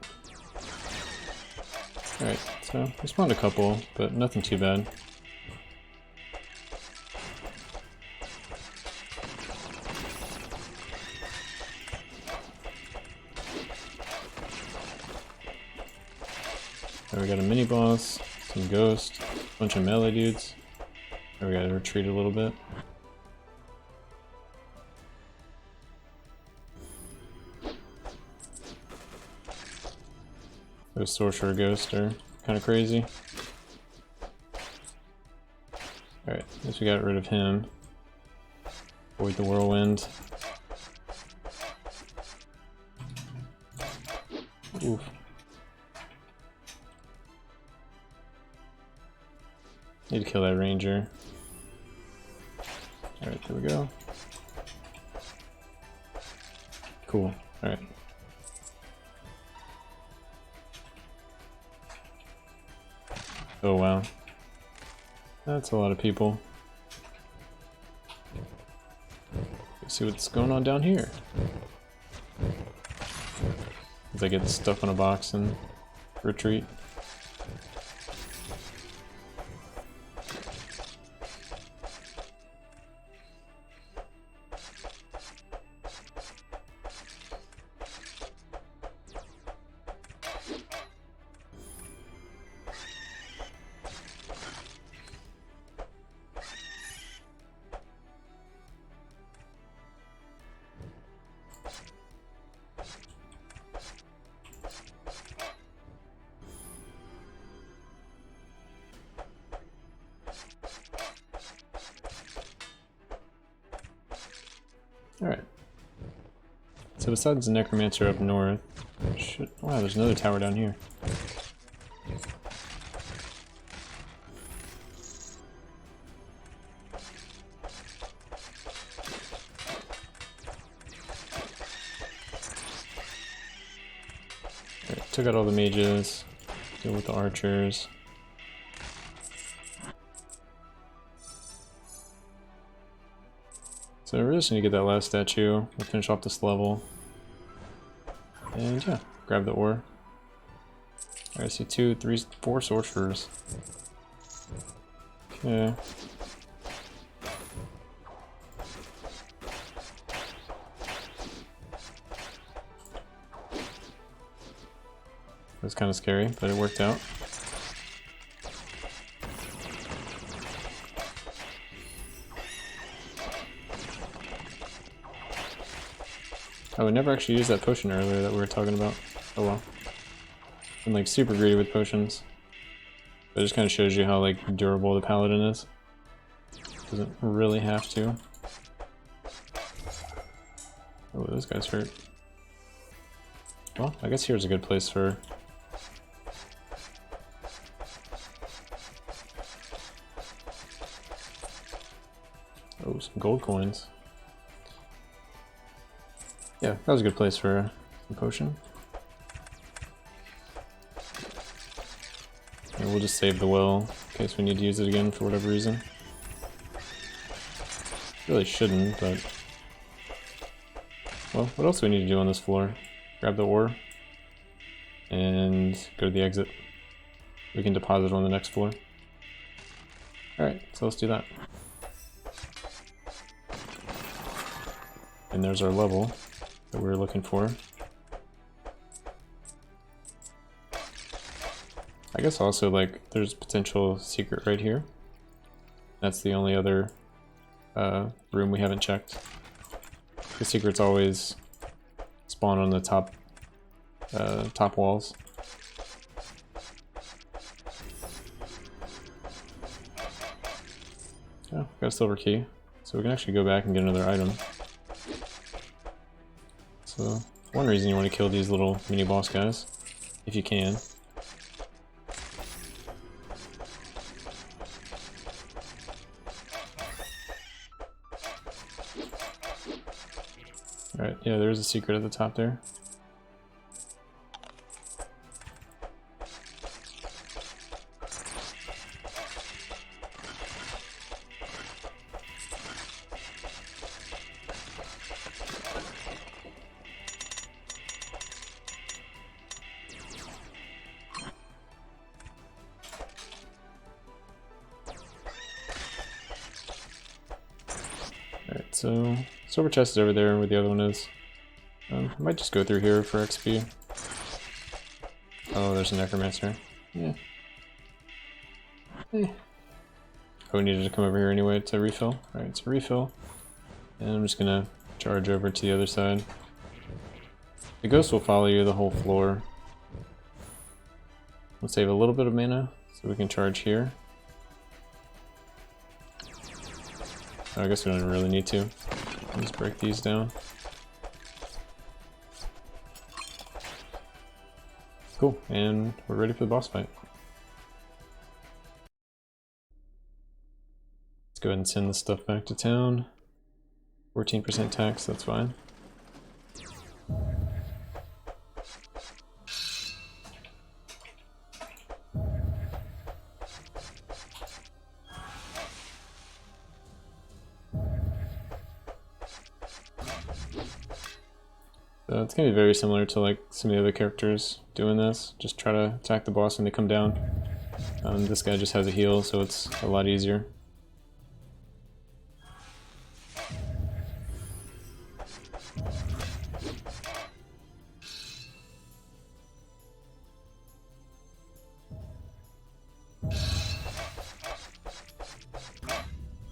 Alright, so we spawned a couple, but nothing too bad. There we got a mini boss, some ghost, a bunch of melee dudes. There we gotta retreat a little bit. Those sorcerer ghosts are kind of crazy. Alright, I guess we got rid of him. Avoid the whirlwind. Oof. Need to kill that ranger. Alright, there we go. Cool. Alright. Oh wow. That's a lot of people. Let's see what's going on down here. As I get stuck on a box and retreat. Alright. So besides the Necromancer up north, wow, there's another tower down here. Alright, took out all the mages, deal with the archers. So we're just gonna get that last statue, we'll finish off this level. And yeah, grab the ore. Alright, I see 2, 3, 4 sorcerers. Okay. It was kind of scary, but it worked out. Oh, we never actually used that potion earlier that we were talking about. Oh well. I'm like super greedy with potions. But it just kind of shows you how like durable the Paladin is. Doesn't really have to. Oh, those guys hurt. Well, I guess here's a good place for... Oh, some gold coins. Yeah, that was a good place for a potion. And we'll just save the well in case we need to use it again for whatever reason. Really shouldn't, but... Well, what else do we need to do on this floor? Grab the ore and go to the exit. We can deposit on the next floor. Alright, so let's do that. And there's our level that we were looking for. I guess also like there's potential secret right here. That's the only other room we haven't checked. The secrets always spawn on the top top walls. Oh, got a silver key, so we can actually go back and get another item. So, one reason you want to kill these little mini boss guys, if you can. Alright, yeah, there's a secret at the top there. so silver chest is over there where the other one is. I might just go through here for XP. Oh, there's a Necromancer. Yeah. Oh, we needed to come over here anyway to refill. Alright, it's a refill. And I'm just gonna charge over to the other side. The ghost will follow you the whole floor. We'll save a little bit of mana so we can charge here. Oh, I guess we don't really need to. Let's break these down. Cool, and we're ready for the boss fight. Let's go ahead and send this stuff back to town. 14% tax, that's fine. So it's gonna be very similar to like some of the other characters doing this. Just try to attack the boss when they come down. This guy just has a heal, so it's a lot easier.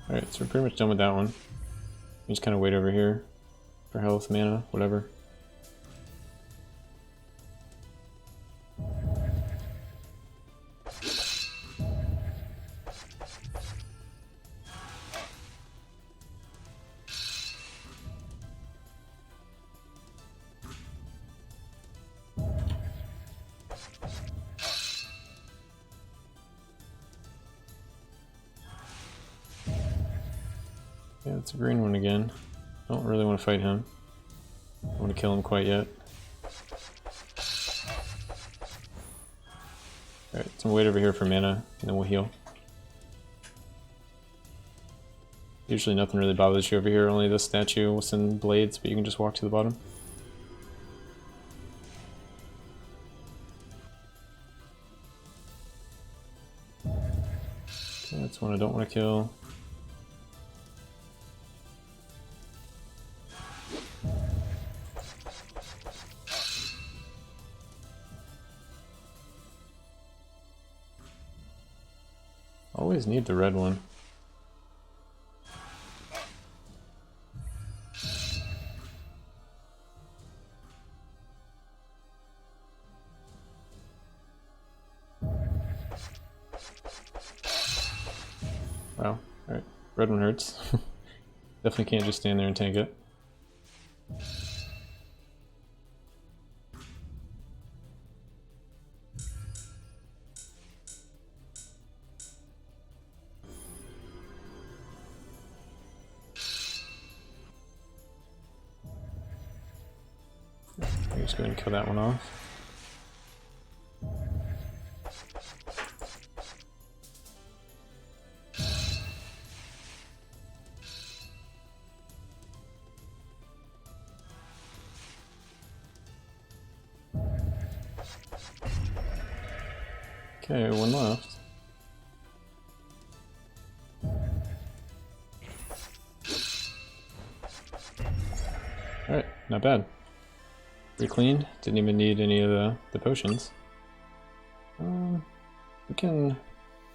Alright, so we're pretty much done with that one. We just kind of wait over here for health, mana, whatever. Yeah, it's a green one again. Don't really want to fight him. Don't want to kill him quite yet. Alright, so wait over here for mana, and then we'll heal. Usually nothing really bothers you over here, only this statue will send blades, but you can just walk to the bottom. Okay, that's one I don't want to kill. Always need the red one. Wow, alright. Red one hurts. Definitely can't just stand there and tank it. Just go ahead and kill that one off. Okay, one left. Alright, not bad. Pretty clean. Didn't even need any of the potions. We can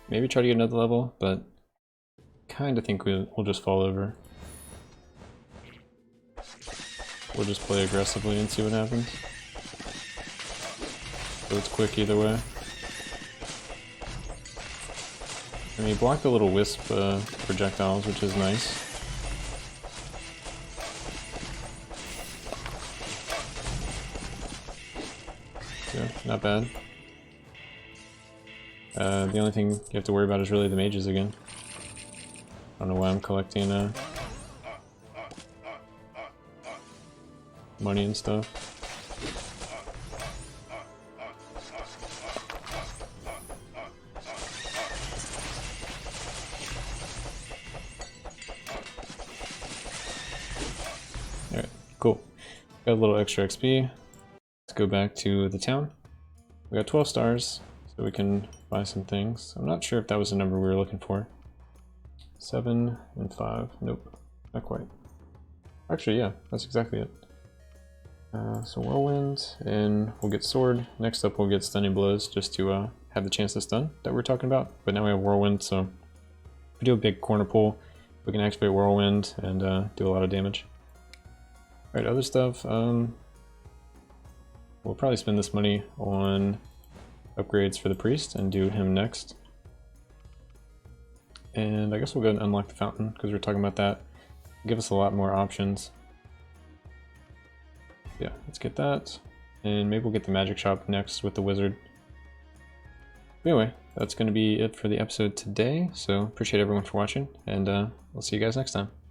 maybe try to get another level, but kind of think we'll just fall over. We'll just play aggressively and see what happens. So it's quick either way. And he blocked the little wisp projectiles, which is nice. Yeah, not bad. The only thing you have to worry about is really the mages again. I don't know why I'm collecting money and stuff. Alright, cool. Got a little extra XP. Let's go back to the town. We got 12 stars, so we can buy some things. I'm not sure if that was the number we were looking for. 7 and 5. Nope, not quite. Actually, yeah, that's exactly it. So Whirlwind, and we'll get Sword. Next up we'll get Stunning Blows, just to have the chance to stun that we're talking about. But now we have Whirlwind, so if we do a big corner pull, we can activate Whirlwind and do a lot of damage. Alright, other stuff, we'll probably spend this money on upgrades for the Priest and do him next. And I guess we'll go and unlock the Fountain, because we're talking about that. Give us a lot more options. Yeah, let's get that. And maybe we'll get the Magic Shop next with the Wizard. Anyway, that's going to be it for the episode today, so appreciate everyone for watching, and we'll see you guys next time.